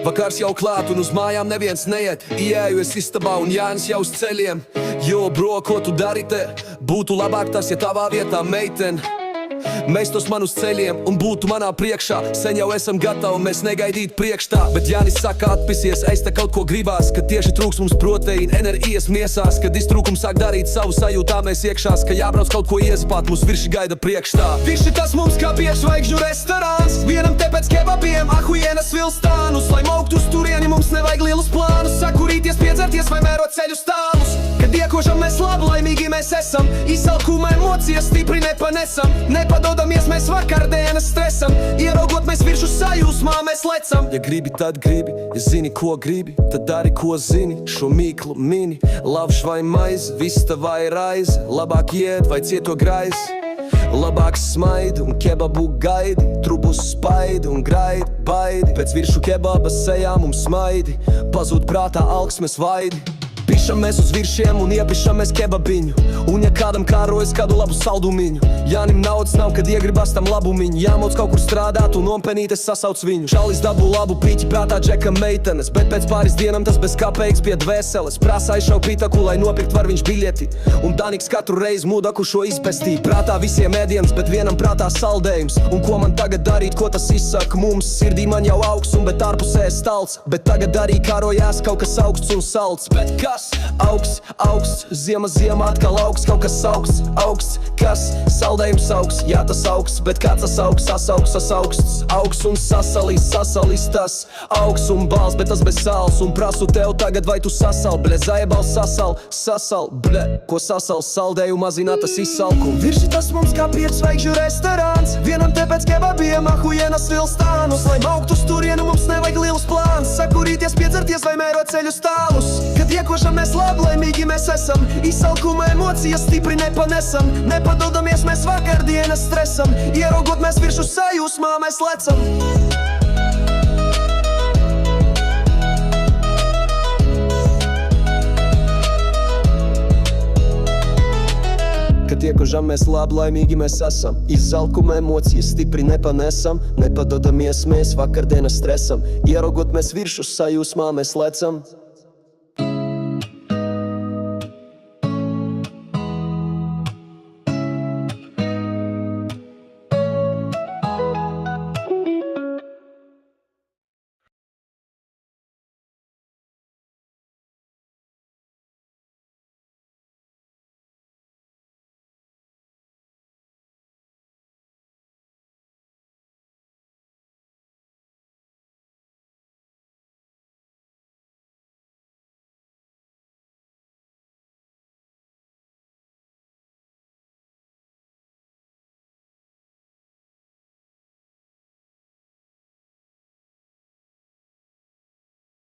Vakars jau klāt un uz mājām neviens neiet. Ieeju es istabā un Jānis jau uz ceļiem. Jo, bro, ko tu dari te? Būtu labāk tas, ja tavā vietā meitene meistos man uz ceļiem un būtu manā priekšā. Sen jau esam gatavi, mēs negaidītu priekštā. Bet Jānis saka atpisies, es te kaut ko gribās. Ka tieši trūks mums proteīna, enerģijas miesās. Kad iztrūkums sāk darīt savu sajūtā mēs iekšās. Ka jābrauc kaut ko iespāt, mūs virši gaida priekštā. Virši tas mums kā piečvaigžņu restorāns. Vienam te pēc kebabiem, ahujienas vilstānus. Lai mauktu uz turieni mums nevajag lielus plānus. Sakurīties, piedzerties vai mērot ceļu stāvus. Kad iekošam mēs labi, laimīgi mēs esam. Izsalkuma emocijas stipri nepanesam. Nepadodamies mēs vakardienas stresam. Ieraugot mēs viršu sajūsmā mēs lecam. Ja gribi, tad gribi, ja zini, ko gribi, tad dari, ko zini. Šo mīklu mini, lavš vai maizi, vista vai raizi. Labāk iet vai cieto graizi. Labāk smaidi un kebabu gaidi. Trubus spaidi un graidi, baidi. Pēc viršu kebaba sejā mums smaidi. Pazūd prātā alksmes vaidi. Pišam mēs uz viršiem un iepišam mēs kebabiņu. Un ja kādam kārojas kādu labu saldumiņu. Jānim naudas nav, kad iegribas tam labumiņu. Jāmoc kaut kur strādāt un nompelnīt es sasauc viņu. Čalis dabū labu pīķi prātā džeka meitenes. Bet pēc pāris dienam tas bez kapeiks pie dvēseles. Prasa aizšau pītaku, lai nopirkt var viņš biļeti. Un Daniks katru reizi mūdaku šo izpestī. Prātā visiem ēdiens, bet vienam prātā saldējums. Un ko man tagad darīt, ko tas izsaka mums? Sirdī man jau augsts un bet ārpusē stalts. Bet tagad arī kārojās kaut kas augsts un salds. Bet kas? Augsts, ziema atkal augsts. Kaut kas augsts, kas? Saldējums augsts, jā tas augsts. Bet kāds tas augsts, sasaugsts. Augsts un sasalis tas. Augsts un bals, bet tas bez sāls. Un prasu tev tagad, vai tu sasal? Ble, zajebals sasal, ble. Ko sasal, saldēju mazināt tas izsalkumu. Virši tas mums kā piečvaigžņu restorāns. Vienam te pēc kebabiem, ahujienas vilstānus. Lai mauktu uz turienu mums nevajag lielus plānus. Sakurīties, piedzerties vai mērot ceļu stāvus. Kad iekošam mēs labi, laimīgi mēs esam. Izsalkuma emocijas stipri nepanesam. Nepadodamies mēs vakardienas stresam. Ieraugot mēs viršu sajūsmā mēs lecam. Kad iekošam mēs labi, laimīgi mēs esam. Izsalkuma emocijas stipri nepanesam. Nepadodamies mēs vakardienas stresam. Ieraugot mēs viršu sajūsmā mēs lecam.